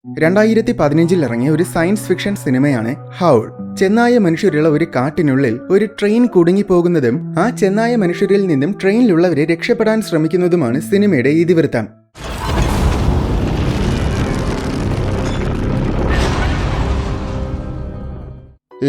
2015 ഇറങ്ങിയ ഒരു science fiction സിനിമയാണ് ഹൗൾ. ചെന്നായ മനുഷ്യരുള്ള ഒരു കാട്ടിനുള്ളിൽ ഒരു ട്രെയിൻ കുടുങ്ങിപ്പോകുന്നതും ആ ചെന്നായ മനുഷ്യരിൽ നിന്നും ട്രെയിനിലുള്ളവരെ രക്ഷപ്പെടാൻ ശ്രമിക്കുന്നതുമാണ് സിനിമയുടെ ഇതിവൃത്തം.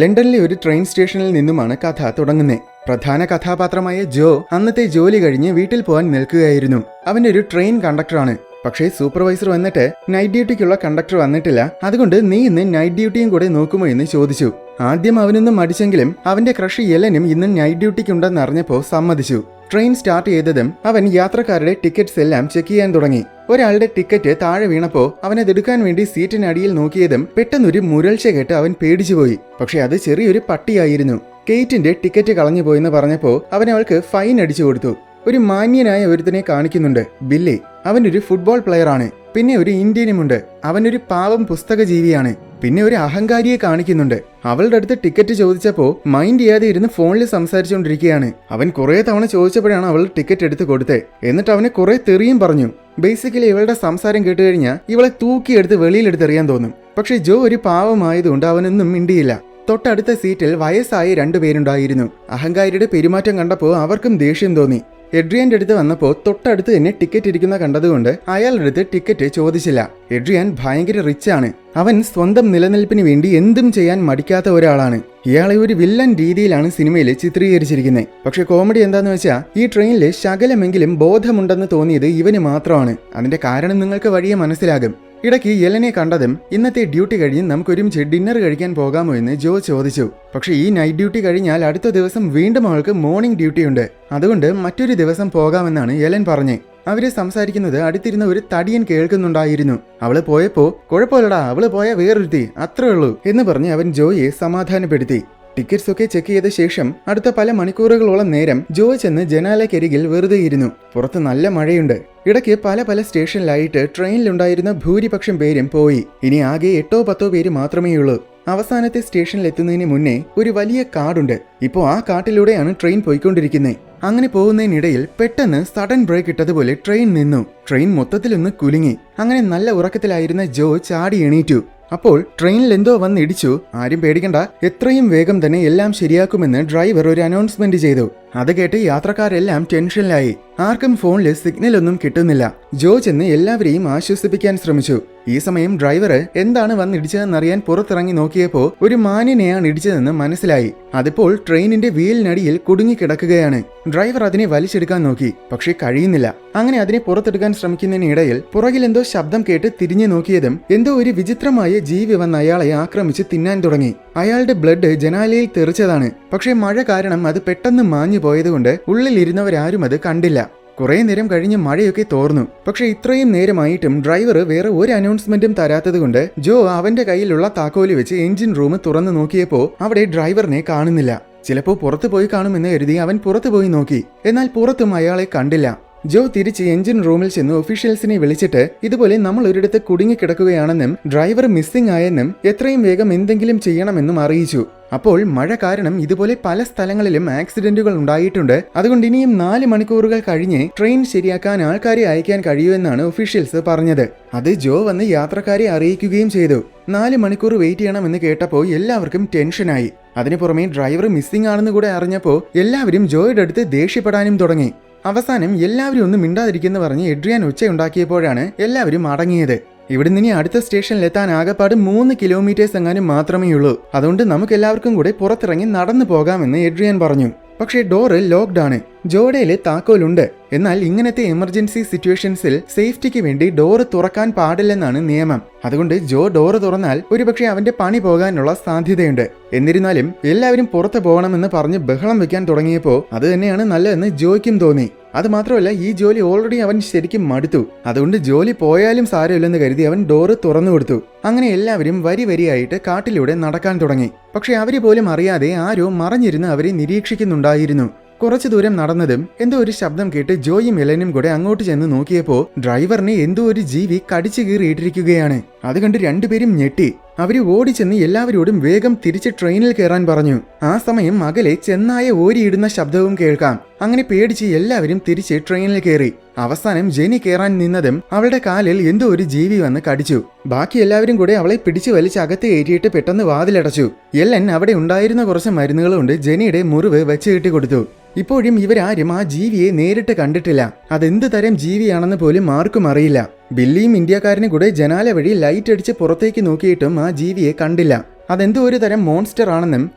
ലണ്ടനിലെ ഒരു ട്രെയിൻ സ്റ്റേഷനിൽ നിന്നുമാണ് കഥ തുടങ്ങുന്നത്. പ്രധാന കഥാപാത്രമായ ജോ അന്നത്തെ ജോലി കഴിഞ്ഞ് വീട്ടിൽ പോകാൻ നിൽക്കുകയായിരുന്നു. അവനൊരു ട്രെയിൻ കണ്ടക്ടറാണ്. പക്ഷേ സൂപ്പർവൈസർ വന്നിട്ട് നൈറ്റ് ഡ്യൂട്ടിക്കുള്ള കണ്ടക്ടർ വന്നിട്ടില്ല, അതുകൊണ്ട് നീ ഇന്ന് നൈറ്റ് ഡ്യൂട്ടിയും കൂടെ നോക്കുമോ എന്ന് ചോദിച്ചു. ആദ്യം അവനൊന്നും മടിച്ചെങ്കിലും അവന്റെ ക്രഷ് യെലനും ഇന്ന് നൈറ്റ് ഡ്യൂട്ടിക്കുണ്ടെന്ന് അറിഞ്ഞപ്പോൾ സമ്മതിച്ചു. ട്രെയിൻ സ്റ്റാർട്ട് ചെയ്തതും അവൻ യാത്രക്കാരുടെ ടിക്കറ്റ്സ് എല്ലാം ചെക്ക് ചെയ്യാൻ തുടങ്ങി. ഒരാളുടെ ടിക്കറ്റ് താഴെ വീണപ്പോ അവനതെടുക്കാൻ വേണ്ടി സീറ്റിനടിയിൽ നോക്കിയതും പെട്ടെന്നൊരു മുരൾച്ച കേട്ട് അവൻ പേടിച്ചുപോയി. പക്ഷെ അത് ചെറിയൊരു പട്ടിയായിരുന്നു. കെയ്റ്റിന്റെ ടിക്കറ്റ് കളഞ്ഞു പോയെന്ന് പറഞ്ഞപ്പോ അവൻ അവൾക്ക് ഫൈൻ അടിച്ചു കൊടുത്തു. ഒരു മാന്യനായ ഒരുത്തനെ കാണിക്കുന്നുണ്ട്, ബില്ലി. അവനൊരു ഫുട്ബോൾ പ്ലെയറാണ്. പിന്നെ ഒരു ഇന്ത്യനുമുണ്ട്, അവനൊരു പാവം പുസ്തക ജീവിയാണ്. പിന്നെ ഒരു അഹങ്കാരിയെ കാണിക്കുന്നുണ്ട്. അവളുടെ അടുത്ത് ടിക്കറ്റ് ചോദിച്ചപ്പോ മൈൻഡ് ചെയ്യാതെ ഇരുന്ന് ഫോണിൽ സംസാരിച്ചുകൊണ്ടിരിക്കുകയാണ്. അവൻ കുറെ തവണ ചോദിച്ചപ്പോഴാണ് അവൾ ടിക്കറ്റ് എടുത്ത് കൊടുത്തത്. എന്നിട്ട് അവന് കുറെ തെറിയും പറഞ്ഞു. ബേസിക്കലി ഇവളുടെ സംസാരം കേട്ട് കഴിഞ്ഞാൽ ഇവളെ തൂക്കിയെടുത്ത് വെളിയിലെടുത്തെറിയാൻ തോന്നും. പക്ഷെ ജോ ഒരു പാവമായതുകൊണ്ട് അവനൊന്നും മിണ്ടിയില്ല. തൊട്ടടുത്ത സീറ്റിൽ വയസ്സായ 2 പേരുണ്ടായിരുന്നു. അഹങ്കാരിയുടെ പെരുമാറ്റം കണ്ടപ്പോൾ അവർക്കും ദേഷ്യം തോന്നി. എഡ്രിയാന്റെ അടുത്ത് വന്നപ്പോൾ തൊട്ടടുത്ത് തന്നെ ടിക്കറ്റ് ഇരിക്കുന്ന കണ്ടതുകൊണ്ട് അയാളുടെ അടുത്ത് ടിക്കറ്റ് ചോദിച്ചില്ല. എഡ്രിയാൻ ഭയങ്കര റിച്ച് ആണ്. അവൻ സ്വന്തം നിലനിൽപ്പിന് വേണ്ടി എന്തും ചെയ്യാൻ മടിക്കാത്ത ഒരാളാണ്. ഇയാളെ ഒരു വില്ലൻ രീതിയിലാണ് സിനിമയിൽ ചിത്രീകരിച്ചിരിക്കുന്നത്. പക്ഷെ കോമഡി എന്താന്ന് വെച്ചാൽ ഈ ട്രെയിനിൽ ശകലമെങ്കിലും ബോധമുണ്ടെന്ന് തോന്നിയത് ഇവന് മാത്രമാണ്. അതിന്റെ കാരണം നിങ്ങൾക്ക് വഴിയെ മനസ്സിലാകും. ഇടയ്ക്ക് യെലനെ കണ്ടതും ഇന്നത്തെ ഡ്യൂട്ടി കഴിഞ്ഞ് നമുക്കൊരുമിച്ച് ഡിന്നർ കഴിക്കാൻ പോകാമോ എന്ന് ജോ ചോദിച്ചു. പക്ഷെ ഈ നൈറ്റ് ഡ്യൂട്ടി കഴിഞ്ഞാൽ അടുത്ത ദിവസം വീണ്ടും അവൾക്ക് മോർണിംഗ് ഡ്യൂട്ടി ഉണ്ട്, അതുകൊണ്ട് മറ്റൊരു ദിവസം പോകാമെന്നാണ് യെലൻ പറഞ്ഞേ. അവര് സംസാരിക്കുന്നത് അടുത്തിരുന്ന ഒരു തടിയൻ കേൾക്കുന്നുണ്ടായിരുന്നു. അവള് പോയപ്പോ കുഴപ്പമില്ലടാ, അവള് പോയ വേറൊരുത്തി, അത്രേ ഉള്ളൂ എന്ന് പറഞ്ഞ് അവൻ ജോയെ സമാധാനപ്പെടുത്തി. ടിക്കറ്റ്സ് ഒക്കെ ചെക്ക് ചെയ്ത ശേഷം അടുത്ത പല മണിക്കൂറുകളോളം നേരം ജോ ചെന്ന് ജനാലക്കരികിൽ വെറുതെ ഇരുന്നു. പുറത്ത് നല്ല മഴയുണ്ട്. ഇടയ്ക്ക് പല സ്റ്റേഷനിലായിട്ട് ട്രെയിനിലുണ്ടായിരുന്ന ഭൂരിപക്ഷം പേരും പോയി. ഇനി ആകെ 8-10 പേര് മാത്രമേയുള്ളൂ. അവസാനത്തെ സ്റ്റേഷനിൽ എത്തുന്നതിന് മുന്നേ ഒരു വലിയ കാടുണ്ട്. ഇപ്പോൾ ആ കാട്ടിലൂടെയാണ് ട്രെയിൻ പോയിക്കൊണ്ടിരിക്കുന്നത്. അങ്ങനെ പോകുന്നതിനിടയിൽ പെട്ടെന്ന് സഡൻ ബ്രേക്ക് ഇട്ടതുപോലെ ട്രെയിൻ നിന്നു. ട്രെയിൻ മൊത്തത്തിലൊന്ന് കുലുങ്ങി. അങ്ങനെ നല്ല ഉറക്കത്തിലായിരുന്ന ജോ ചാടി എണീറ്റു. അപ്പോൾ ട്രെയിനിൽ എന്തോ വന്നിടിച്ചു. ആരും പേടിക്കണ്ട, എത്രയും വേഗം തന്നെ എല്ലാം ശരിയാക്കുമെന്ന് ഡ്രൈവർ ഒരു അനൗൺസ്മെന്റ് ചെയ്തു. അത് കേട്ട് യാത്രക്കാരെല്ലാം ടെൻഷനിലായി. ആർക്കും ഫോണിൽ സിഗ്നൽ ഒന്നും കിട്ടുന്നില്ല. ജോ ചെന്ന് എല്ലാവരെയും ആശ്വസിപ്പിക്കാൻ ശ്രമിച്ചു. ഈ സമയം ഡ്രൈവർ എന്താണ് വന്നിടിച്ചതെന്നറിയാൻ പുറത്തിറങ്ങി നോക്കിയപ്പോൾ ഒരു മാനിനെയാണ് ഇടിച്ചതെന്ന് മനസ്സിലായി. അതിപ്പോൾ ട്രെയിനിന്റെ വീലിനടിയിൽ കുടുങ്ങിക്കിടക്കുകയാണ്. ഡ്രൈവർ അതിനെ വലിച്ചെടുക്കാൻ നോക്കി, പക്ഷെ കഴിയുന്നില്ല. അങ്ങനെ അതിനെ പുറത്തെടുക്കാൻ ശ്രമിക്കുന്നതിനിടയിൽ പുറകിൽ എന്തോ ശബ്ദം കേട്ട് തിരിഞ്ഞു നോക്കിയതും എന്തോ ഒരു വിചിത്രമായ ജീവി വന്ന് അയാളെ ആക്രമിച്ച് തിന്നാൻ തുടങ്ങി. അയാളുടെ ബ്ലഡ് ജനാലയിൽ തെറിച്ചതാണ്. പക്ഷെ മഴ കാരണം അത് പെട്ടെന്ന് മാഞ്ഞു പോയതുകൊണ്ട് ഉള്ളിലിരുന്നവരാരും അത് കണ്ടില്ല. കുറെ നേരം കഴിഞ്ഞ് മഴയൊക്കെ തോർന്നു. പക്ഷെ ഇത്രയും നേരമായിട്ടും ഡ്രൈവർ വേറെ ഒരു അനൗൺസ്മെന്റും തരാത്തതുകൊണ്ട് ജോ അവന്റെ കയ്യിലുള്ള താക്കോല് വെച്ച് എഞ്ചിൻ റൂം തുറന്നു നോക്കിയപ്പോ അവിടെ ഡ്രൈവറിനെ കാണുന്നില്ല. ചിലപ്പോ പുറത്തു പോയി കാണുമെന്ന് കരുതി അവൻ പുറത്തു പോയി നോക്കി. എന്നാൽ പുറത്തും അയാളെ കണ്ടില്ല. ജോ തിരിച്ച് എഞ്ചിൻ റൂമിൽ ചെന്ന് ഒഫീഷ്യൽസിനെ വിളിച്ചിട്ട് ഇതുപോലെ നമ്മൾ ഒരിടത്ത് കുടുങ്ങിക്കിടക്കുകയാണെന്നും ഡ്രൈവർ മിസ്സിംഗ് ആയെന്നും എത്രയും വേഗം എന്തെങ്കിലും ചെയ്യണമെന്നും അറിയിച്ചു. അപ്പോൾ മഴ കാരണം ഇതുപോലെ പല സ്ഥലങ്ങളിലും ആക്സിഡന്റുകൾ ഉണ്ടായിട്ടുണ്ട്. അതുകൊണ്ട് ഇനിയും 4 മണിക്കൂറുകൾ കഴിഞ്ഞ് ട്രെയിൻ ശരിയാക്കാൻ ആൾക്കാരെ അയക്കാൻ കഴിയുമെന്നാണ് ഒഫീഷ്യൽസ് പറഞ്ഞത്. അത് ജോ വന്ന് യാത്രക്കാരെ അറിയിക്കുകയും ചെയ്തു. 4 മണിക്കൂർ വെയിറ്റ് ചെയ്യണമെന്ന് കേട്ടപ്പോൾ എല്ലാവർക്കും ടെൻഷനായി. അതിനു പുറമെ ഡ്രൈവർ മിസ്സിംഗ് ആണെന്ന് കൂടെ അറിഞ്ഞപ്പോൾ എല്ലാവരും ജോയുടെ അടുത്ത് ദേഷ്യപ്പെടാനും തുടങ്ങി. അവസാനം എല്ലാവരും ഒന്നും മിണ്ടാതിരിക്കുന്നു പറഞ്ഞ് എഡ്രിയാൻ ഒച്ചയുണ്ടാക്കിയപ്പോഴാണ് എല്ലാവരും അടങ്ങിയത്. ഇവിടെ നിന്ന് അടുത്ത സ്റ്റേഷനിലെത്താൻ ആകെപ്പാട് 3 കിലോമീറ്റേഴ്സ് എങ്ങാനും മാത്രമേയുള്ളൂ. അതുകൊണ്ട് നമുക്ക് എല്ലാവർക്കും കൂടെ പുറത്തിറങ്ങി നടന്നു പോകാമെന്ന് എഡ്രിയാൻ പറഞ്ഞു. പക്ഷേ ഡോറ് ലോക്ക്ഡ് ആണ്. ജോഡയിലെ താക്കോലുണ്ട്. എന്നാൽ ഇങ്ങനത്തെ എമർജൻസി സിറ്റുവേഷൻസിൽ സേഫ്റ്റിക്ക് വേണ്ടി ഡോറ് തുറക്കാൻ പാടില്ലെന്നാണ് നിയമം. അതുകൊണ്ട് ജോ ഡോറ് തുറന്നാൽ ഒരുപക്ഷെ അവന്റെ പണി പോകാനുള്ള സാധ്യതയുണ്ട്. എന്നിരുന്നാലും എല്ലാവരും പുറത്തു പോകണമെന്ന് പറഞ്ഞ് ബഹളം വെക്കാൻ തുടങ്ങിയപ്പോൾ അത് തന്നെയാണ് നല്ലതെന്ന് ജോയ്ക്കും തോന്നി. അത് മാത്രമല്ല, ഈ ജോലി ഓൾറെഡി അവൻ ശരിക്കും മടുത്തു. അതുകൊണ്ട് ജോലി പോയാലും സാരമില്ലെന്ന് കരുതി അവൻ ഡോറ് തുറന്നു കൊടുത്തു. അങ്ങനെ എല്ലാവരും വരിയായിട്ട് കാട്ടിലൂടെ നടക്കാൻ തുടങ്ങി. പക്ഷെ അവര് പോലും അറിയാതെ ആരോ മറഞ്ഞിരുന്ന് അവരെ നിരീക്ഷിക്കുന്നുണ്ടായിരുന്നു. കുറച്ചു ദൂരം നടന്നതും എന്തോ ഒരു ശബ്ദം കേട്ട് ജോയും എലനും കൂടെ അങ്ങോട്ട് ചെന്ന് നോക്കിയപ്പോൾ ഡ്രൈവറിനെ എന്തോ ഒരു ജീവി കടിച്ചു കീറിയിട്ടിരിക്കുകയാണ്. അത് കണ്ട് രണ്ടുപേരും ഞെട്ടി. അവര് ഓടിച്ചെന്ന് എല്ലാവരോടും വേഗം തിരിച്ച് ട്രെയിനിൽ കയറാൻ പറഞ്ഞു. ആ സമയം അകലെ ചെന്നായ ഓരിയിടുന്ന ശബ്ദവും കേൾക്കാം. അങ്ങനെ പേടിച്ച് എല്ലാവരും തിരിച്ച് ട്രെയിനിൽ കയറി. അവസാനം ജെനി കയറാൻ നിന്നതും അവളുടെ കാലിൽ എന്തോ ഒരു ജീവി വന്ന് കടിച്ചു. ബാക്കി എല്ലാവരും കൂടെ അവളെ പിടിച്ചു വലിച്ച് അകത്ത് കയറ്റിയിട്ട് പെട്ടെന്ന് വാതിലടച്ചു. എല്ലൻ അവിടെ ഉണ്ടായിരുന്ന കുറച്ച് മരുന്നുകൾ കൊണ്ട് ജെനിയുടെ മുറിവ് വെച്ച് കെട്ടി കൊടുത്തു. ഇപ്പോഴും ഇവരാരും ആ ജീവിയെ നേരിട്ട് കണ്ടിട്ടില്ല. അതെന്ത് തരം ജീവിയാണെന്ന് പോലും ആർക്കും അറിയില്ല. ബില്ലിയും ഇന്ത്യക്കാരനും കൂടെ ജനാല വഴി ലൈറ്റ് അടിച്ച് പുറത്തേക്ക് നോക്കിയിട്ടും ആ ജീവിയെ കണ്ടില്ല. അതെന്തോ ഒരു തരം മോൺസ്റ്റർ ആണെന്നും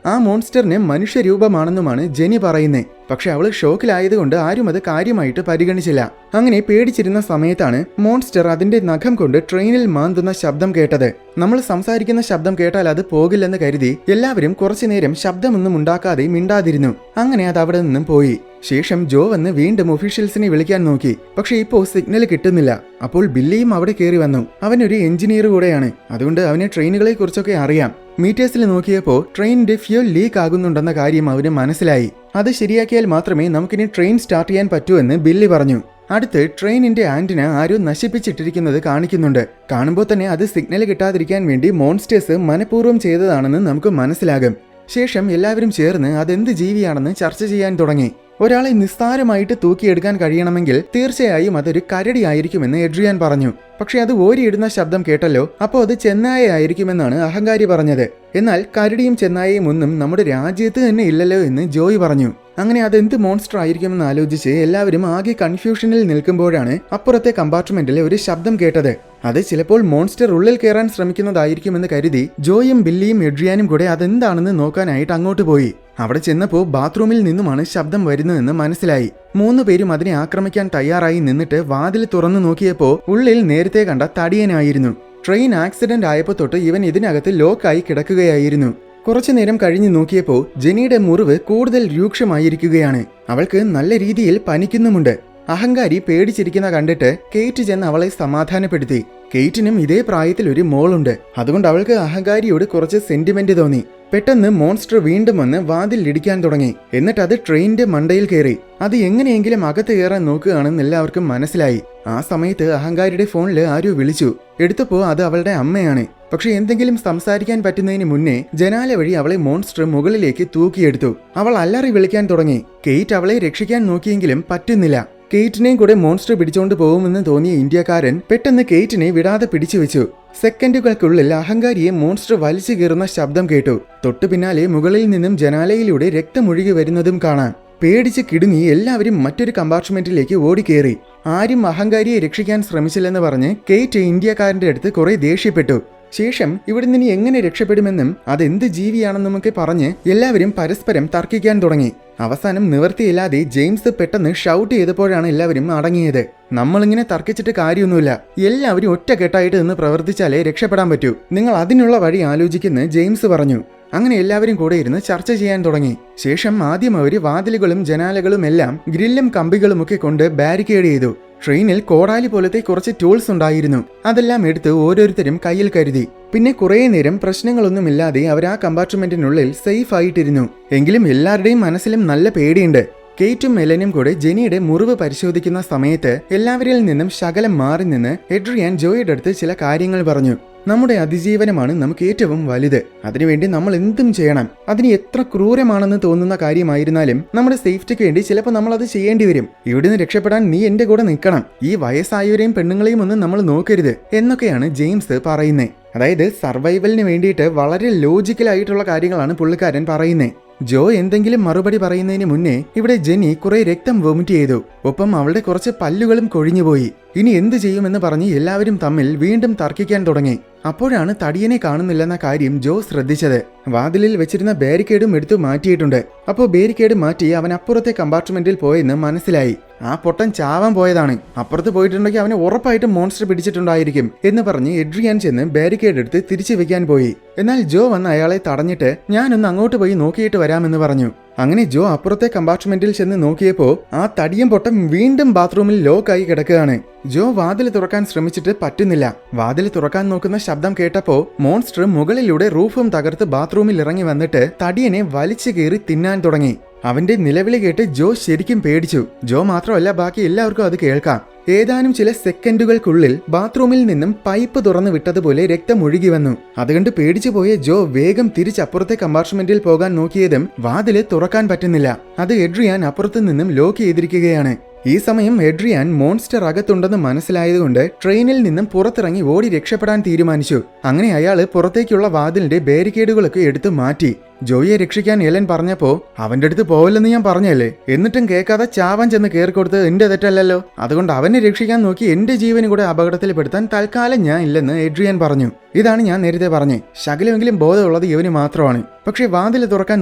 ആ മോൺസ്റ്ററിന് മനുഷ്യരൂപമാണെന്നുമാണ് ജെനി പറയുന്നത്. പക്ഷെ അവള് ഷോക്കിലായതുകൊണ്ട് ആരും അത് കാര്യമായിട്ട് പരിഗണിച്ചില്ല. അങ്ങനെ പേടിച്ചിരുന്ന സമയത്താണ് മോൺസ്റ്റർ അതിന്റെ നഖം കൊണ്ട് ട്രെയിനിൽ മാന്തുന്ന ശബ്ദം കേട്ടത്. നമ്മൾ സംസാരിക്കുന്ന ശബ്ദം കേട്ടാൽ അത് പോകില്ലെന്ന് കരുതി എല്ലാവരും കുറച്ചുനേരം ശബ്ദമൊന്നും ഉണ്ടാക്കാതെ മിണ്ടാതിരുന്നു. അങ്ങനെ അത് അവിടെ നിന്നും പോയി. ശേഷം ജോ വന്ന് വീണ്ടും ഒഫീഷ്യൽസിനെ വിളിക്കാൻ നോക്കി. പക്ഷെ ഇപ്പോ സിഗ്നൽ കിട്ടുന്നില്ല. അപ്പോൾ ബില്ലിയും അവിടെ കയറി വന്നു. അവനൊരു എഞ്ചിനീയർ കൂടെയാണ്. അതുകൊണ്ട് അവന് ട്രെയിനുകളെ കുറിച്ചൊക്കെ അറിയാം. മീറ്റേഴ്സിൽ നോക്കിയപ്പോൾ ട്രെയിനിന്റെ ഫ്യൂൽ ലീക്ക് ആകുന്നുണ്ടെന്ന കാര്യം അവന് മനസ്സിലായി. അത് ശരിയാക്കിയാൽ മാത്രമേ നമുക്കിനി ട്രെയിൻ സ്റ്റാർട്ട് ചെയ്യാൻ പറ്റൂ എന്ന് ബില്ലി പറഞ്ഞു. അടുത്ത് ട്രെയിനിന്റെ ആന്റിന ആരോ നശിപ്പിച്ചിട്ടിരിക്കുന്നത് കാണിക്കുന്നുണ്ട്. കാണുമ്പോൾ തന്നെ അത് സിഗ്നൽ കിട്ടാതിരിക്കാൻ വേണ്ടി മോൺസ്റ്റേഴ്സ് മനഃപൂർവ്വം ചെയ്തതാണെന്ന് നമുക്ക് മനസ്സിലാകും. ശേഷം എല്ലാവരും ചേർന്ന് അതെന്ത് ജീവിയാണെന്ന് ചർച്ച ചെയ്യാൻ തുടങ്ങി. ഒരാളെ നിസ്സാരമായിട്ട് തൂക്കിയെടുക്കാൻ കഴിയണമെങ്കിൽ തീർച്ചയായും അതൊരു കരടി ആയിരിക്കുമെന്ന് എഡ്രിയാൻ പറഞ്ഞു. പക്ഷെ അത് ഓരിയിടുന്ന ശബ്ദം കേട്ടല്ലോ, അപ്പോൾ അത് ചെന്നായ ആയിരിക്കുമെന്നാണ് അഹങ്കാരി പറഞ്ഞത്. എന്നാൽ കരടിയും ചെന്നായയും ഒന്നും നമ്മുടെ രാജ്യത്ത് തന്നെ ഇല്ലല്ലോ എന്ന് ജോയ് പറഞ്ഞു. അങ്ങനെ അതെന്ത് മോൺസ്റ്റർ ആയിരിക്കുമെന്ന് ആലോചിച്ച് എല്ലാവരും ആകെ കൺഫ്യൂഷനിൽ നിൽക്കുമ്പോഴാണ് അപ്പുറത്തെ കമ്പാർട്ട്മെന്റിലെ ഒരു ശബ്ദം കേട്ടത്. അത് ചിലപ്പോൾ മോൺസ്റ്റർ ഉള്ളിൽ കയറാൻ ശ്രമിക്കുന്നതായിരിക്കുമെന്ന് കരുതി ജോയും ബില്ലിയും എഡ്രിയാനും കൂടെ അതെന്താണെന്ന് നോക്കാനായിട്ട് അങ്ങോട്ട് പോയി. അവിടെ ചെന്നപ്പോൾ ബാത്റൂമിൽ നിന്നുമാണ് ശബ്ദം വരുന്നതെന്ന് മനസ്സിലായി. 3 പേരും അതിനെ ആക്രമിക്കാൻ തയ്യാറായി നിന്നിട്ട് വാതിൽ തുറന്നു നോക്കിയപ്പോൾ ഉള്ളിൽ നേരത്തെ കണ്ട തടിയനായിരുന്നു. ട്രെയിൻ ആക്സിഡന്റ് ആയപ്പോൾ തൊട്ട് ഇവൻ ഇതിനകത്ത് ലോക്കായി കിടക്കുകയായിരുന്നു. കുറച്ചുനേരം കഴിഞ്ഞ് നോക്കിയപ്പോൾ ജെനിയുടെ മുറിവ് കൂടുതൽ രൂക്ഷമായിരിക്കുകയാണ്. അവൾക്ക് നല്ല രീതിയിൽ പനിക്കുന്നുമുണ്ട്. അഹങ്കാരി പേടിച്ചിരിക്കുന്ന കണ്ടിട്ട് കെയ്റ്റ് ചെന്ന് അവളെ സമാധാനപ്പെടുത്തി. കെയ്റ്റിനും ഇതേ പ്രായത്തിൽ ഒരു മോളുണ്ട്. അതുകൊണ്ട് അവൾക്ക് അഹങ്കാരിയോട് കുറച്ച് സെന്റിമെന്റ് തോന്നി. പെട്ടെന്ന് മോൺസ്റ്റർ വീണ്ടും വന്ന് വാതിൽ ഇടിക്കാൻ തുടങ്ങി. എന്നിട്ട് അത് ട്രെയിനിന്റെ മണ്ടയിൽ കയറി. അത് എങ്ങനെയെങ്കിലും അകത്ത് കയറാൻ നോക്കുകയാണെന്ന് എല്ലാവർക്കും മനസ്സിലായി. ആ സമയത്ത് അഹങ്കാരിയുടെ ഫോണിൽ ആരോ വിളിച്ചു. എടുത്തപ്പോൾ അത് അവളുടെ അമ്മയാണ്. പക്ഷെ എന്തെങ്കിലും സംസാരിക്കാൻ പറ്റുന്നതിന് മുന്നേ ജനാല വഴി അവളെ മോൺസ്റ്റർ മുകളിലേക്ക് തൂക്കിയെടുത്തു. അവൾ അലറി വിളിക്കാൻ തുടങ്ങി. കെയ്റ്റ് അവളെ രക്ഷിക്കാൻ നോക്കിയെങ്കിലും പറ്റുന്നില്ല. കെയ്റ്റിനെയും കൂടെ മോൺസ്റ്റർ പിടിച്ചോണ്ട് പോകുമെന്ന് തോന്നിയ ഇന്ത്യക്കാരൻ പെട്ടെന്ന് കെയ്റ്റിനെ വിടാതെ പിടിച്ചു വെച്ചു. സെക്കൻഡുകൾക്കുള്ളിൽ അഹങ്കാരിയെ മോൺസ്റ്റർ വലിച്ചു കീറുന്ന ശബ്ദം കേട്ടു. തൊട്ടു പിന്നാലെ മുകളിൽ നിന്നും ജനാലയിലൂടെ രക്തമൊഴുകി വരുന്നതും കാണാം. പേടിച്ച് കിടുങ്ങി എല്ലാവരും മറ്റൊരു കമ്പാർട്ട്മെന്റിലേക്ക് ഓടിക്കേറി. ആരും അഹങ്കാരിയെ രക്ഷിക്കാൻ ശ്രമിച്ചില്ലെന്ന് പറഞ്ഞ് കെയ്റ്റ് ഇന്ത്യക്കാരന്റെ അടുത്ത് കുറെ ദേഷ്യപ്പെട്ടു. ശേഷം ഇവിടെ നിന്ന് എങ്ങനെ രക്ഷപ്പെടുമെന്നും അതെന്ത് ജീവിയാണെന്നുമൊക്കെ പറഞ്ഞ് എല്ലാവരും പരസ്പരം തർക്കിക്കാൻ തുടങ്ങി. അവസാനം നിവൃത്തിയില്ലാതെ ജെയിംസ് പെട്ടെന്ന് ഷൗട്ട് ചെയ്തപ്പോഴാണ് എല്ലാവരും അടങ്ങിയത്. നമ്മളിങ്ങനെ തർക്കിച്ചിട്ട് കാര്യമൊന്നുമില്ല. എല്ലാവരും ഒറ്റക്കെട്ടായിട്ട് നിന്ന് പ്രവർത്തിച്ചാലേ രക്ഷപ്പെടാൻ പറ്റൂ. നിങ്ങൾ അതിനുള്ള വഴി ആലോചിക്കുന്ന ജെയിംസ് പറഞ്ഞു. അങ്ങനെ എല്ലാവരും കൂടെ ഇരുന്ന് ചർച്ച ചെയ്യാൻ തുടങ്ങി. ശേഷം ആദ്യം അവർ വാതിലുകളും ജനാലകളും എല്ലാം ഗ്രില്ലും കമ്പികളുമൊക്കെ കൊണ്ട് ബാരിക്കേഡ് ചെയ്തു. ട്രെയിനിൽ കോടാലി പോലത്തെ കുറച്ച് ടൂൾസ് ഉണ്ടായിരുന്നു. അതെല്ലാം എടുത്ത് ഓരോരുത്തരും കയ്യിൽ കരുതി. പിന്നെ കുറേ നേരം പ്രശ്നങ്ങളൊന്നുമില്ലാതെ അവർ ആ കമ്പാർട്ട്മെന്റിനുള്ളിൽ സേഫ് ആയിട്ടിരുന്നു. എങ്കിലും എല്ലാവരുടെയും മനസ്സിലും നല്ല പേടിയുണ്ട്. കെയ്റ്റും മെലനും കൂടെ ജെനിയുടെ മുറിവ് പരിശോധിക്കുന്ന സമയത്ത് എല്ലാവരിൽ നിന്നും ശകലം മാറി നിന്ന് എഡ്രിയാൻ ജോയുടെ അടുത്ത് ചില കാര്യങ്ങൾ പറഞ്ഞു. നമ്മുടെ അതിജീവനമാണ് നമുക്ക് ഏറ്റവും വലുത്. അതിനുവേണ്ടി നമ്മൾ എന്തും ചെയ്യണം. അതിന് എത്ര ക്രൂരമാണെന്ന് തോന്നുന്ന കാര്യമായിരുന്നാലും നമ്മുടെ സേഫ്റ്റിക്ക് വേണ്ടി ചിലപ്പോൾ നമ്മൾ അത് ചെയ്യേണ്ടി വരും. ഇവിടുന്ന് രക്ഷപ്പെടാൻ നീ എന്റെ കൂടെ നിൽക്കണം. ഈ വയസ്സായവരെയും പെണ്ണുങ്ങളെയും ഒന്നും നമ്മൾ നോക്കരുത് എന്നൊക്കെയാണ് ജെയിംസ് പറയുന്നത്. അതായത് സർവൈവലിന് വേണ്ടിയിട്ട് വളരെ ലോജിക്കലായിട്ടുള്ള കാര്യങ്ങളാണ് പുള്ളിക്കാരൻ പറയുന്നത്. ജോ എന്തെങ്കിലും മറുപടി പറയുന്നതിന് മുന്നേ ഇവിടെ ജെനി കുറെ രക്തം വൊമിറ്റ് ചെയ്തു. ഒപ്പം അവളുടെ കുറച്ച് പല്ലുകളും കൊഴിഞ്ഞുപോയി. ഇനി എന്ത് ചെയ്യുമെന്ന് പറഞ്ഞ് എല്ലാവരും തമ്മിൽ വീണ്ടും തർക്കിക്കാൻ തുടങ്ങി. അപ്പോഴാണ് തടിയനെ കാണുന്നില്ലെന്ന കാര്യം ജോ ശ്രദ്ധിച്ചത്. വാതിലിൽ വെച്ചിരുന്ന ബാരിക്കേഡും എടുത്തു മാറ്റിയിട്ടുണ്ട്. അപ്പോൾ ബാരിക്കേഡ് മാറ്റി അവൻ അപ്പുറത്തെ കമ്പാർട്ട്മെന്റിൽ പോയെന്ന് മനസ്സിലായി. ആ പൊട്ടൻ ചാവാൻ പോയതാണ്. അപ്പുറത്ത് പോയിട്ടുണ്ടെങ്കിൽ അവന് ഉറപ്പായിട്ടും മോൺസ്റ്റർ പിടിച്ചിട്ടുണ്ടായിരിക്കും എന്ന് പറഞ്ഞ് എഡ്രിയാൻ ചെന്ന് ബാരിക്കേഡ് എടുത്ത് തിരിച്ചു വെക്കാൻ പോയി. എന്നാൽ ജോ വന്ന് അയാളെ തടഞ്ഞിട്ട് ഞാനൊന്ന് അങ്ങോട്ട് പോയി നോക്കിയിട്ട് വരാമെന്ന് പറഞ്ഞു. അങ്ങനെ ജോ അപ്പുറത്തെ കമ്പാർട്ട്മെന്റിൽ ചെന്ന് നോക്കിയപ്പോൾ ആ തടിയം പൊട്ടം വീണ്ടും ബാത്റൂമിൽ ലോക്കായി കിടക്കുകയാണ്. ജോ വാതിൽ തുറക്കാൻ ശ്രമിച്ചിട്ട് പറ്റുന്നില്ല. വാതിൽ തുറക്കാൻ നോക്കുന്ന ശബ്ദം കേട്ടപ്പോൾ മോൺസ്റ്റർ മുകളിലൂടെ റൂഫും തകർത്ത് ബാത്റൂമിൽ ഇറങ്ങി വന്നിട്ട് തടിയനെ വലിച്ചു കീറി തിന്നാൻ തുടങ്ങി. അവന്റെ നിലവിളി കേട്ട് ജോ ശരിക്കും പേടിച്ചു. ജോ മാത്രമല്ല, ബാക്കി എല്ലാവർക്കും അത് കേൾക്കാം. ഏതാനും ചില സെക്കൻഡുകൾക്കുള്ളിൽ ബാത്റൂമിൽ നിന്നും പൈപ്പ് തുറന്നു വിട്ടതുപോലെ രക്തം ഒഴുകി വന്നു. അതുകൊണ്ട് പേടിച്ചു പോയ ജോ വേഗം തിരിച്ചപ്പുറത്തെ കമ്പാർട്ട്മെന്റിൽ പോകാൻ നോക്കിയതും വാതില് തുറക്കാൻ പറ്റുന്നില്ല. അത് എഡ്രിയാൻ അപ്പുറത്തു നിന്നും ലോക്ക് ചെയ്തിരിക്കുകയാണ്. ഈ സമയം എഡ്രിയാൻ മോൺസ്റ്റർ അകത്തുണ്ടെന്ന് മനസ്സിലായതുകൊണ്ട് ട്രെയിനിൽ നിന്നും പുറത്തിറങ്ങി ഓടി രക്ഷപ്പെടാൻ തീരുമാനിച്ചു. അങ്ങനെ അയാള് പുറത്തേക്കുള്ള വാതിലിന്റെ ബാരിക്കേഡുകളൊക്കെ എടുത്തു മാറ്റി. ജോയിയെ രക്ഷിക്കാൻ എലൻ പറഞ്ഞപ്പോ അവന്റെ അടുത്ത് പോവില്ലെന്ന് ഞാൻ പറഞ്ഞല്ലേ, എന്നിട്ടും കേൾക്കാതെ ചാവാൻ ചെന്ന് കയറിക്കൊടുത്തത് എന്റെ തെറ്റല്ലല്ലോ. അതുകൊണ്ട് അവനെ രക്ഷിക്കാൻ നോക്കി എന്റെ ജീവനും കൂടെ അപകടത്തിൽപ്പെടുത്താൻ തൽക്കാലം ഞാൻ ഇല്ലെന്ന് എഡ്രിയാൻ പറഞ്ഞു. ഇതാണ് ഞാൻ നേരത്തെ പറഞ്ഞേ, ശകലമെങ്കിലും ബോധമുള്ളത് ഇവന് മാത്രമാണ്. പക്ഷെ വാതിൽ തുറക്കാൻ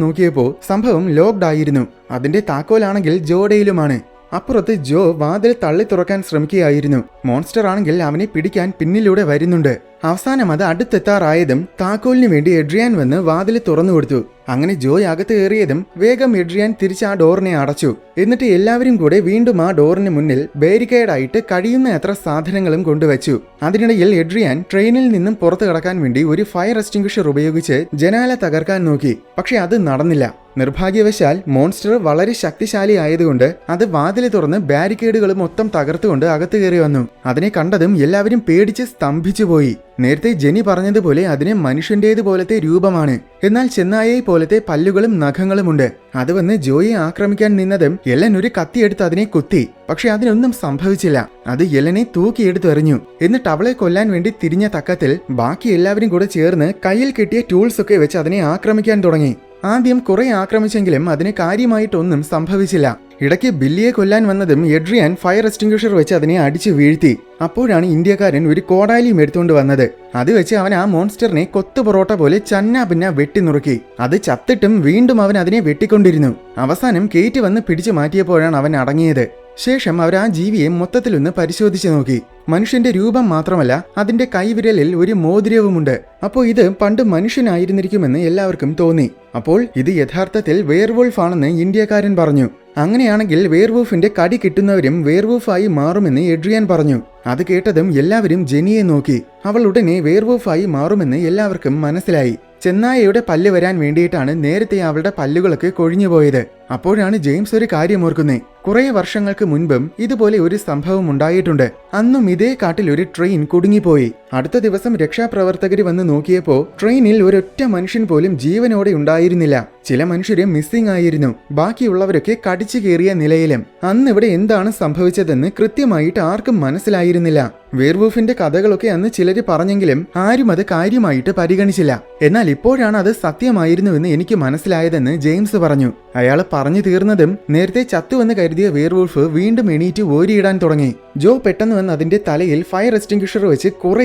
നോക്കിയപ്പോ സംഭവം ലോക്ക്ഡ് ആയിരുന്നു. അതിന്റെ താക്കോലാണെങ്കിൽ ജോഡയിലുമാണ്. അപ്പുറത്ത് ജോ വാതിൽ തള്ളി തുറക്കാൻ ശ്രമിക്കുകയായിരുന്നു. മോൺസ്റ്റർ ആണെങ്കിൽ അവനെ പിടിക്കാൻ പിന്നിലൂടെ വരുന്നുണ്ട്. അവസാനം അത് അടുത്തെത്താറായതും താക്കോലിന് വേണ്ടി എഡ്രിയാൻ വന്ന് വാതിൽ തുറന്നു കൊടുത്തു. അങ്ങനെ ജോയ് അകത്ത് കയറിയതും വേഗം എഡ്രിയാൻ തിരിച്ച് ആ ഡോറിനെ അടച്ചു. എന്നിട്ട് എല്ലാവരും കൂടെ വീണ്ടും ആ ഡോറിന് മുന്നിൽ ബാരിക്കേഡായിട്ട് കഴിയുന്ന എത്ര സാധനങ്ങളും കൊണ്ടുവച്ചു. അതിനിടയിൽ എഡ്രിയാൻ ട്രെയിനിൽ നിന്നും പുറത്തു കടക്കാൻ വേണ്ടി ഒരു ഫയർ എക്സ്റ്റിംഗ്വിഷർ ഉപയോഗിച്ച് ജനാല തകർക്കാൻ നോക്കി. പക്ഷെ അത് നടന്നില്ല. നിർഭാഗ്യവശാൽ മോൺസ്റ്റർ വളരെ ശക്തിശാലി ആയതുകൊണ്ട് അത് വാതിൽ തുറന്ന് ബാരിക്കേഡുകൾ മൊത്തം തകർത്തുകൊണ്ട് അകത്ത് കയറി വന്നു. അതിനെ കണ്ടതും എല്ലാവരും പേടിച്ച് സ്തംഭിച്ചു പോയി. നേരത്തെ ജെനി പറഞ്ഞതുപോലെ അതിന് മനുഷ്യന്റേതുപോലത്തെ രൂപമാണ്. എന്നാൽ ചെന്നായയെ പോലത്തെ പല്ലുകളും നഖങ്ങളുമുണ്ട്. അത് വന്ന് ജോയെ ആക്രമിക്കാൻ നിന്നതും എലൻ ഒരു കത്തിയെടുത്ത് അതിനെ കുത്തി. പക്ഷെ അതിനൊന്നും സംഭവിച്ചില്ല. അത് എലനെ തൂക്കിയെടുത്തെറിഞ്ഞു. എന്നിട്ട് അവളെ കൊല്ലാൻ വേണ്ടി തിരിഞ്ഞ തക്കത്തിൽ ബാക്കി എല്ലാവരും കൂടെ ചേർന്ന് കയ്യിൽ കിട്ടിയ ടൂൾസ് ഒക്കെ വെച്ച് അതിനെ ആക്രമിക്കാൻ തുടങ്ങി. ആദ്യം കുറെ ആക്രമിച്ചെങ്കിലും അതിന് കാര്യമായിട്ടൊന്നും സംഭവിച്ചില്ല. ഇടയ്ക്ക് ബില്ലിയെ കൊല്ലാൻ വന്നതും എഡ്രിയാൻ ഫയർ എക്സ്റ്റിംഗ്വിഷർ വെച്ച് അതിനെ അടിച്ചു വീഴ്ത്തി. അപ്പോഴാണ് ഇന്ത്യക്കാരൻ ഒരു കോടാലിയും എടുത്തുകൊണ്ട് വന്നത്. അത് വെച്ച് അവൻ ആ മോൺസ്റ്ററിനെ കൊത്തു പൊറോട്ട പോലെ ചന്ന പിന്നെ വെട്ടിനുറുക്കി. അത് ചത്തിട്ടും വീണ്ടും അവൻ അതിനെ വെട്ടിക്കൊണ്ടിരുന്നു. അവസാനം കേറ്റ് വന്ന് പിടിച്ചു മാറ്റിയപ്പോഴാണ് അവൻ അടങ്ങിയത്. ശേഷം അവർ ആ ജീവിയെ മൊത്തത്തിലൊന്ന് പരിശോധിച്ചു നോക്കി. മനുഷ്യന്റെ രൂപം മാത്രമല്ല, അതിന്റെ കൈവിരലിൽ ഒരു മോതിരവുമുണ്ട്. അപ്പോൾ ഇത് പണ്ട് മനുഷ്യനായിരുന്നിരിക്കുമെന്ന് എല്ലാവർക്കും തോന്നി. അപ്പോൾ ഇത് യഥാർത്ഥത്തിൽ വെയർവൂൾഫ് ആണെന്ന് ഇന്ത്യക്കാരൻ പറഞ്ഞു. അങ്ങനെയാണെങ്കിൽ വെയർവൂഫിന്റെ കടി കിട്ടുന്നവരും വെയർവൂഫായി മാറുമെന്ന് എഡ്രിയാൻ പറഞ്ഞു. അത് കേട്ടതും എല്ലാവരും ജെനിയെ നോക്കി. അവൾ ഉടനെ വെയർവൂഫായി മാറുമെന്ന് എല്ലാവർക്കും മനസ്സിലായി. ചെന്നായയുടെ പല്ല് വരാൻ വേണ്ടിയിട്ടാണ് നേരത്തെ അവളുടെ പല്ലുകളൊക്കെ കൊഴിഞ്ഞുപോയത്. അപ്പോഴാണ് ജെയിംസ് ഒരു കാര്യം ഓർക്കുന്നേ. കുറെ വർഷങ്ങൾക്ക് മുൻപും ഇതുപോലെ ഒരു സംഭവം ഉണ്ടായിട്ടുണ്ട്. അന്നും ഇതേ കാട്ടിൽ ഒരു ട്രെയിൻ കുടുങ്ങിപ്പോയി. അടുത്ത ദിവസം രക്ഷാപ്രവർത്തകർ വന്ന് നോക്കിയപ്പോ ട്രെയിനിൽ ഒരൊറ്റ മനുഷ്യൻ പോലും ജീവനോടെ ഉണ്ടായിരുന്നില്ല. ചില മനുഷ്യര് മിസ്സിംഗ് ആയിരുന്നു. ബാക്കിയുള്ളവരൊക്കെ കടിച്ചു കയറിയ നിലയിലും. അന്ന് ഇവിടെ എന്താണ് സംഭവിച്ചതെന്ന് കൃത്യമായിട്ട് ആർക്കും മനസ്സിലായിരുന്നില്ല. വെയർവൂഫിന്റെ കഥകളൊക്കെ അന്ന് ചിലര് പറഞ്ഞെങ്കിലും ആരും അത് കാര്യമായിട്ട് പരിഗണിച്ചില്ല. എന്നാൽ ഇപ്പോഴാണ് അത് സത്യമായിരുന്നുവെന്ന് എനിക്ക് മനസ്സിലായതെന്ന് ജെയിംസ് പറഞ്ഞു. അയാൾ പറഞ്ഞു തീർന്നതും നേരത്തെ ചത്തുവെന്ന് കരുതിയ വെയർവൂൾഫ് വീണ്ടും എണീറ്റ് ഓരിയിടാൻ തുടങ്ങി. ജോ പെട്ടെന്ന് വന്ന് അതിന്റെ തലയിൽ ഫയർ എക്സ്റ്റിംഗ്വിഷർ വെച്ച് കുറെ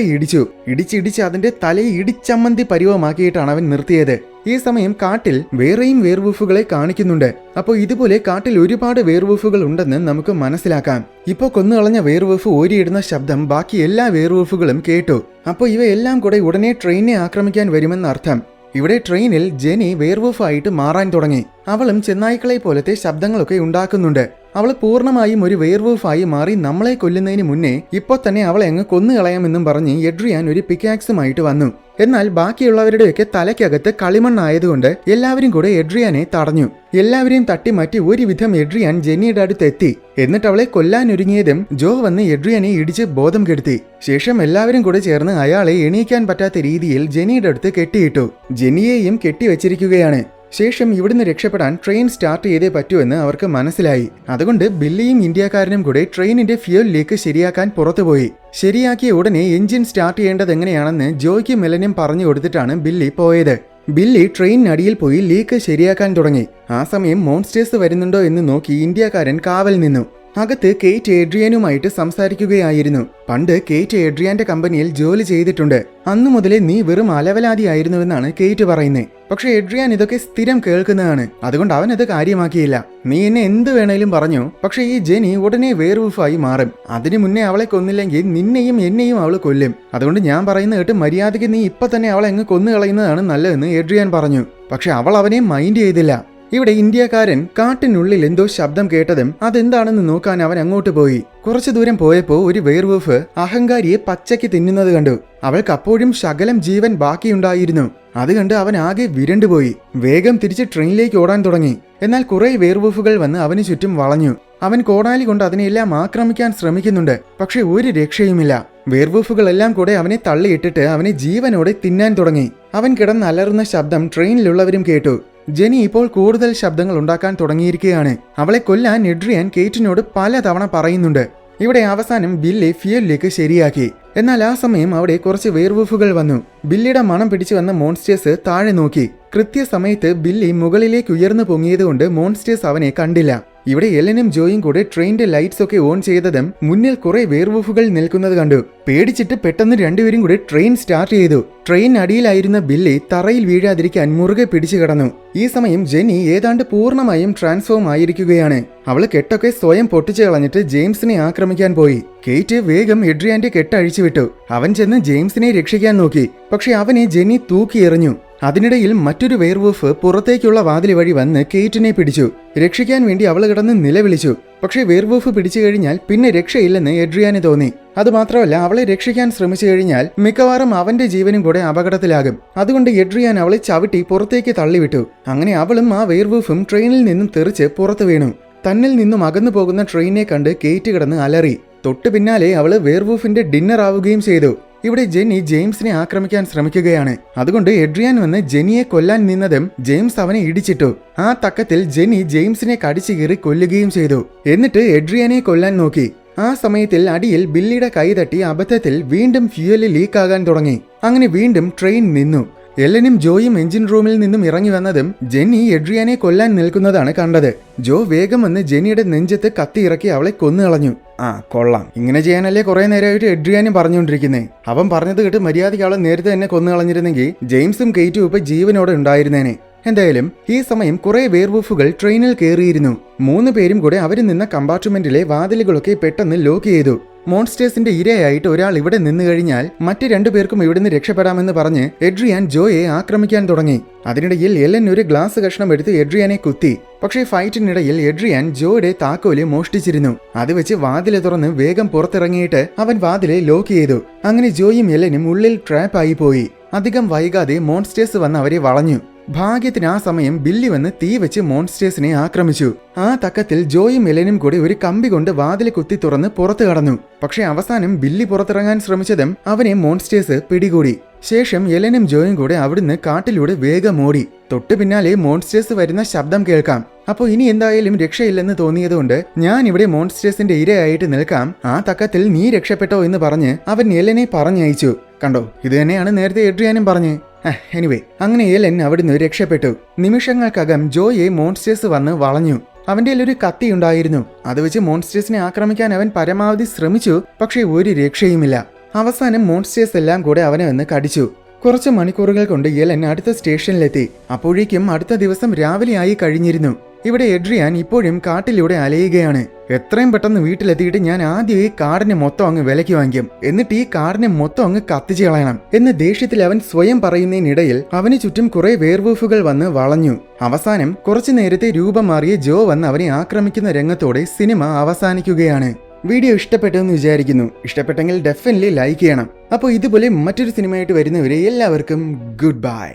ഇടിച്ചിടിച്ച് അതിന്റെ തലയെ ഇടിച്ചമ്മന്തി പരുവമാക്കിയിട്ടാണ് അവൻ നിർത്തിയത്. ഈ സമയം കാട്ടിൽ വേറെയും വെയർവൂഫുകളെ കാണിക്കുന്നുണ്ട്. അപ്പോൾ ഇതുപോലെ കാട്ടിൽ ഒരുപാട് വെയർവൂഫുകൾ ഉണ്ടെന്ന് നമുക്ക് മനസ്സിലാക്കാം. ഇപ്പോ കൊന്നുകളഞ്ഞ വെയർവൂഫ് ഓരിയിടുന്ന ശബ്ദം ബാക്കി എല്ലാ വെയർവൂഫുകളും കേട്ടു. അപ്പോൾ ഇവയെല്ലാം കൂടെ ഉടനെ ട്രെയിനിനെ ആക്രമിക്കാൻ വരുമെന്നർത്ഥം. ഇവിടെ ട്രെയിനിൽ ജെനി വെയർവൂഫായിട്ട് മാറാൻ തുടങ്ങി. അവളും ചെന്നായ്ക്കളെ പോലത്തെ ശബ്ദങ്ങളൊക്കെ ഉണ്ടാക്കുന്നുണ്ട്. അവൾ പൂർണ്ണമായും ഒരു വെയർവൂഫായി മാറി നമ്മളെ കൊല്ലുന്നതിന് മുന്നേ ഇപ്പൊ തന്നെ അവളെ അങ്ങ് കൊന്നുകളയാമെന്നും പറഞ്ഞ് എഡ്രിയാൻ ഒരു പിക്കാക്സുമായിട്ട് വന്നു. എന്നാൽ ബാക്കിയുള്ളവരുടെയൊക്കെ തലയ്ക്കകത്ത് കളിമണ്ണായതുകൊണ്ട് എല്ലാവരും കൂടെ എഡ്രിയാനെ തടഞ്ഞു. എല്ലാവരെയും തട്ടിമാറ്റി ഒരുവിധം എഡ്രിയാൻ ജെന്നിയുടെ അടുത്തെത്തി. എന്നിട്ട് അവളെ കൊല്ലാനൊരുങ്ങിയതും ജോ വന്ന് എഡ്രിയാനെ ഇടിച്ച് ബോധം കെടുത്തി. ശേഷം എല്ലാവരും കൂടെ ചേർന്ന് അയാളെ എണീക്കാൻ പറ്റാത്ത രീതിയിൽ ജെന്നിയുടെ അടുത്ത് കെട്ടിയിട്ടു. ജെന്നിയെയും കെട്ടിവെച്ചിരിക്കുകയാണ്. ശേഷം ഇവിടുന്ന് രക്ഷപ്പെടാൻ ട്രെയിൻ സ്റ്റാർട്ട് ചെയ്തേ പറ്റൂവെന്ന് അവർക്ക് മനസ്സിലായി. അതുകൊണ്ട് ബില്ലിയും ഇന്ത്യക്കാരനും കൂടെ ട്രെയിനിന്റെ ഫ്യൂൽ ലീക്ക് ശരിയാക്കാൻ പുറത്തുപോയി. ശരിയാക്കിയ ഉടനെ എഞ്ചിൻ സ്റ്റാർട്ട് ചെയ്യേണ്ടത് എങ്ങനെയാണെന്ന് ജോയ്ക്കും മെലനും പറഞ്ഞു കൊടുത്തിട്ടാണ് ബില്ലി പോയത്. ബില്ലി ട്രെയിനിനടിയിൽ പോയി ലീക്ക് ശരിയാക്കാൻ തുടങ്ങി. ആ സമയം മോൺസ്റ്റേഴ്സ് വരുന്നുണ്ടോ എന്ന് നോക്കി ഇന്ത്യക്കാരൻ കാവൽ നിന്നു. അകത്ത് കേറ്റ് എഡ്രിയാനുമായിട്ട് സംസാരിക്കുകയായിരുന്നു. പണ്ട് കേറ്റ് എഡ്രിയാന്റെ കമ്പനിയിൽ ജോലി ചെയ്തിട്ടുണ്ട്. അന്നു മുതലേ നീ വെറും അലവലാതിയായിരുന്നുവെന്നാണ് കേറ്റ് പറയുന്നത്. പക്ഷെ എഡ്രിയാൻ ഇതൊക്കെ സ്ഥിരം കേൾക്കുന്നതാണ്. അതുകൊണ്ട് അവനത് കാര്യമാക്കിയില്ല. നീ എന്നെ എന്ത് വേണേലും പറഞ്ഞു, പക്ഷെ ഈ ജെനി ഉടനെ വെയർവൂഫായി മാറും. അതിനു മുന്നേ അവളെ കൊന്നില്ലെങ്കിൽ നിന്നെയും എന്നെയും അവൾ കൊല്ലും. അതുകൊണ്ട് ഞാൻ പറയുന്ന കേട്ട് മര്യാദയ്ക്ക് നീ ഇപ്പൊ തന്നെ അവളെ അങ്ങ് കൊന്നുകളയുന്നതാണ് നല്ലതെന്ന് എഡ്രിയാൻ പറഞ്ഞു. പക്ഷെ അവൾ അവനെ മൈൻഡ് ചെയ്തില്ല. ഇവിടെ ഇന്ത്യക്കാരൻ കാട്ടിനുള്ളിൽ എന്തോ ശബ്ദം കേട്ടതും അതെന്താണെന്ന് നോക്കാൻ അവൻ അങ്ങോട്ട് പോയി. കുറച്ചു ദൂരം പോയപ്പോൾ ഒരു വെയർവൂഫ് അഹങ്കാരിയെ പച്ചയ്ക്ക് തിന്നുന്നത് കണ്ടു. അവൾക്ക് അപ്പോഴും ശകലം ജീവൻ ബാക്കിയുണ്ടായിരുന്നു. അത് കണ്ട് അവൻ ആകെ വിരണ്ടുപോയി. വേഗം തിരിച്ച് ട്രെയിനിലേക്ക് ഓടാൻ തുടങ്ങി. എന്നാൽ കുറെ വെയർവൂഫുകൾ വന്ന് അവന് ചുറ്റും വളഞ്ഞു. അവൻ കോടാലി കൊണ്ട് അതിനെല്ലാം ആക്രമിക്കാൻ ശ്രമിക്കുന്നുണ്ട്. പക്ഷെ ഒരു രക്ഷയുമില്ല. വെയർവൂഫുകളെല്ലാം കൂടെ അവനെ തള്ളിയിട്ടിട്ട് അവനെ ജീവനോടെ തിന്നാൻ തുടങ്ങി. അവൻ കിടന്നലറുന്ന ശബ്ദം ട്രെയിനിലുള്ളവരും കേട്ടു. ജെനി ഇപ്പോൾ കൂടുതൽ ശബ്ദങ്ങൾ ഉണ്ടാക്കാൻ തുടങ്ങിയിരിക്കുകയാണ്. അവളെ കൊല്ലാൻ എഡ്രിയാൻ കേറ്റിനോട് പലതവണ പറയുന്നുണ്ട്. ഇവിടെ അവസാനം ബില്ലി ഫ്യൂലിലേക്ക് ശരിയാക്കി. എന്നാൽ ആ സമയം അവിടെ കുറച്ച് വെയർവൂഫുകൾ വന്നു. ബില്ലിയുടെ മണം പിടിച്ചു വന്ന മോൺസ്റ്റേഴ്സ് താഴെ നോക്കി. കൃത്യസമയത്ത് ബില്ലി മുകളിലേക്ക് ഉയർന്നു പൊങ്ങിയതുകൊണ്ട് മോൺസ്റ്റേഴ്സ് അവനെ കണ്ടില്ല. ഇവിടെ എലനും ജോയും കൂടെ ട്രെയിനിന്റെ ലൈറ്റ്സ് ഒക്കെ ഓൺ ചെയ്തതും മുന്നിൽ കുറെ വെയർവൂഫുകൾ നിൽക്കുന്നത് കണ്ടു. പേടിച്ചിട്ട് പെട്ടെന്ന് രണ്ടുപേരും കൂടെ ട്രെയിൻ സ്റ്റാർട്ട് ചെയ്തു. ട്രെയിൻ അടിയിലായിരുന്ന ബില്ലി തറയിൽ വീഴാതിരിക്കാൻ മുറുകെ പിടിച്ചു കിടന്നു. ഈ സമയം ജെനി ഏതാണ്ട് പൂർണ്ണമായും ട്രാൻസ്ഫോം ആയിരിക്കുകയാണ്. അവള് കെട്ടൊക്കെ സ്വയം പൊട്ടിച്ചു കളഞ്ഞിട്ട് ജെയിംസിനെ ആക്രമിക്കാൻ പോയി. കേറ്റ് വേഗം എഡ്രിയാന്റെ കെട്ടഴിച്ചു വിട്ടു. അവൻ ചെന്ന് ജെയിംസിനെ രക്ഷിക്കാൻ നോക്കി. പക്ഷെ അവനെ ജെനി തൂക്കിയെറിഞ്ഞു. അതിനിടയിൽ മറ്റൊരു വെയർവൂഫ് പുറത്തേക്കുള്ള വാതിൽ വഴി വന്ന് കേറ്റിനെ പിടിച്ചു. രക്ഷിക്കാൻ വേണ്ടി അവൾ കിടന്ന് നിലവിളിച്ചു. പക്ഷേ വെയർവൂഫ് പിടിച്ചു കഴിഞ്ഞാൽ പിന്നെ രക്ഷയില്ലെന്ന് എഡ്രിയാന് തോന്നി. അതുമാത്രമല്ല, അവളെ രക്ഷിക്കാൻ ശ്രമിച്ചു കഴിഞ്ഞാൽ മിക്കവാറും അവന്റെ ജീവനും കൂടെ അപകടത്തിലാകും. അതുകൊണ്ട് എഡ്രിയാൻ അവളെ ചവിട്ടി പുറത്തേക്ക് തള്ളിവിട്ടു. അങ്ങനെ അവളും ആ വെയർവൂഫും ട്രെയിനിൽ നിന്നും തെറിച്ച് പുറത്തു വീണു. തന്നിൽ നിന്നും അകന്നു പോകുന്ന ട്രെയിനെ കണ്ട് കേറ്റ് കിടന്ന് അലറി. തൊട്ടു പിന്നാലെ അവള് വെയർവൂഫിന്റെ ഡിന്നർ ആവുകയും ചെയ്തു. ഇവിടെ ജെന്നി ജെയിംസിനെ ആക്രമിക്കാൻ ശ്രമിക്കുകയാണ്. അതുകൊണ്ട് എഡ്രിയാൻ വന്ന് ജെന്നിയെ കൊല്ലാൻ നിന്നതും ജെയിംസ് അവനെ ഇടിച്ചിട്ടു. ആ തക്കത്തിൽ ജെന്നി ജെയിംസിനെ കടിച്ചു കീറി കൊല്ലുകയും ചെയ്തു. എന്നിട്ട് എഡ്രിയാനെ കൊല്ലാൻ നോക്കി. ആ സമയത്തിൽ അടിയിൽ ബില്ലിയുടെ കൈ തട്ടി അബദ്ധത്തിൽ വീണ്ടും ഫ്യൂവല് ലീക്കാകാൻ തുടങ്ങി. അങ്ങനെ വീണ്ടും ട്രെയിൻ നിന്നു. എല്ലനും ജോയും എഞ്ചിൻ റൂമിൽ നിന്നും ഇറങ്ങി വന്നതും ജെന്നി എഡ്രിയാനെ കൊല്ലാൻ നിൽക്കുന്നതാണ് കണ്ടത്. ജോ വേഗം വന്ന് ജെന്നിയുടെ നെഞ്ചത്ത് കത്തി ഇറക്കി അവളെ കൊന്നുകളഞ്ഞു. ആ കൊള്ളാം, ഇങ്ങനെ ചെയ്യാനല്ലേ കുറെ നേരമായിട്ട് എഡ്രിയാനും പറഞ്ഞുകൊണ്ടിരിക്കുന്നേ. അവൻ പറഞ്ഞത് കേട്ട് മര്യാദയ്ക്ക് അവളെ നേരത്തെ തന്നെ കൊന്നുകളഞ്ഞിരുന്നെങ്കിൽ ജെയിംസും കേറ്റും ഇപ്പൊ ജീവനോടെ ഉണ്ടായിരുന്നേനെ. എന്തായാലും ഈ സമയം കുറെ വെയർവൂഫുകൾ ട്രെയിനിൽ കയറിയിരുന്നു. 3 പേരും കൂടെ അവർ നിന്ന കമ്പാർട്ട്മെന്റിലെ വാതിലുകളൊക്കെ പെട്ടെന്ന് ലോക്ക് ചെയ്തു. മോൺസ്റ്റേഴ്സിന്റെ ഇരയായിട്ട് ഒരാൾ ഇവിടെ നിന്നു കഴിഞ്ഞാൽ മറ്റ് 2 പേർക്കും ഇവിടുന്ന് രക്ഷപ്പെടാമെന്ന് പറഞ്ഞ് എഡ്രിയാൻ ജോയെ ആക്രമിക്കാൻ തുടങ്ങി. അതിനിടയിൽ എലൻ ഒരു ഗ്ലാസ് കഷ്ണം എടുത്ത് എഡ്രിയാനെ കുത്തി. പക്ഷേ ഫൈറ്റിനിടയിൽ എഡ്രിയാൻ ജോയുടെ താക്കോല് മോഷ്ടിച്ചിരുന്നു. അത് വെച്ച് വാതില് തുറന്ന് വേഗം പുറത്തിറങ്ങിയിട്ട് അവൻ വാതിലെ ലോക്ക് ചെയ്തു. അങ്ങനെ ജോയും എലനും ഉള്ളിൽ ട്രാപ്പായി പോയി. അധികം വൈകാതെ മോൺസ്റ്റേഴ്സ് വന്ന് അവരെ വളഞ്ഞു. ഭാഗ്യത്തിന് ആ സമയം ബില്ലി വന്ന് തീ വെച്ച് മോൺസ്റ്റേഴ്സിനെ ആക്രമിച്ചു. ആ തക്കത്തിൽ ജോയും എലനും കൂടി ഒരു കമ്പി കൊണ്ട് വാതിൽ കുത്തി തുറന്ന് പുറത്തു കടന്നു. പക്ഷെ അവസാനം ബില്ലി പുറത്തിറങ്ങാൻ ശ്രമിച്ചതും അവനെ മോൺസ്റ്റേഴ്സ് പിടികൂടി. ശേഷം എലനും ജോയും കൂടെ അവിടുന്ന് കാട്ടിലൂടെ വേഗം ഓടി. തൊട്ടു പിന്നാലെ മോൺസ്റ്റേഴ്സ് വരുന്ന ശബ്ദം കേൾക്കാം. അപ്പോൾ ഇനി എന്തായാലും രക്ഷയില്ലെന്ന് തോന്നിയതുകൊണ്ട് ഞാൻ ഇവിടെ മോൺസ്റ്റേഴ്സിന്റെ ഇരയായിട്ട് നിൽക്കാം, ആ തക്കത്തിൽ നീ രക്ഷപ്പെട്ടോ എന്ന് പറഞ്ഞ് അവൻ എലനെ പറഞ്ഞയച്ചു. കണ്ടോ, ഇത് തന്നെയാണ് നേരത്തെ എഡ്രിയാനും പറഞ്ഞ്. എനിവേ, അങ്ങനെ എലൻ അവിടുന്ന് രക്ഷപ്പെട്ടു. നിമിഷങ്ങൾക്കകം ജോയെ മോൺസ്റ്റേഴ്സ് വന്ന് വളഞ്ഞു. അവന്റെ ഒരു കത്തി ഉണ്ടായിരുന്നു. അത് വെച്ച് മോൺസ്റ്റേഴ്സിനെ ആക്രമിക്കാൻ അവൻ പരമാവധി ശ്രമിച്ചു. പക്ഷേ ഒരു രക്ഷയുമില്ല. അവസാനം മോൺസ്റ്റേഴ്സ് എല്ലാം കൂടെ അവനെ വന്ന് കടിച്ചു. കുറച്ച് മണിക്കൂറുകൾ കൊണ്ട് എലൻ അടുത്ത സ്റ്റേഷനിലെത്തി. അപ്പോഴേക്കും അടുത്ത ദിവസം രാവിലെയായി കഴിഞ്ഞിരുന്നു. ഇവിടെ എഡ്രിയാൻ ഇപ്പോഴും കാട്ടിലൂടെ അലയുകയാണ്. എത്രയും പെട്ടെന്ന് വീട്ടിലെത്തിയിട്ട് ഞാൻ ആദ്യം ഈ കാടിനെ മൊത്തം അങ്ങ് വിലയ്ക്ക് വാങ്ങിക്കും, എന്നിട്ട് ഈ കാടിനെ മൊത്തം അങ്ങ് കത്തിച്ചു കളയണം എന്ന് ദേഷ്യത്തിൽ അവൻ സ്വയം പറയുന്നതിനിടയിൽ അവന് ചുറ്റും കുറെ വെയർവൂഫുകൾ വന്ന് വളഞ്ഞു. അവസാനം കുറച്ചു നേരത്തെ രൂപം മാറിയ ജോ വന്ന് അവനെ ആക്രമിക്കുന്ന രംഗത്തോടെ സിനിമ അവസാനിക്കുകയാണ്. വീഡിയോ ഇഷ്ടപ്പെട്ടു എന്ന് വിചാരിക്കുന്നു. ഇഷ്ടപ്പെട്ടെങ്കിൽ ഡെഫിനറ്റ്ലി ലൈക്ക് ചെയ്യണം. അപ്പോൾ ഇതുപോലെ മറ്റൊരു സിനിമയായിട്ട് വരുന്നവരെ എല്ലാവർക്കും ഗുഡ് ബൈ.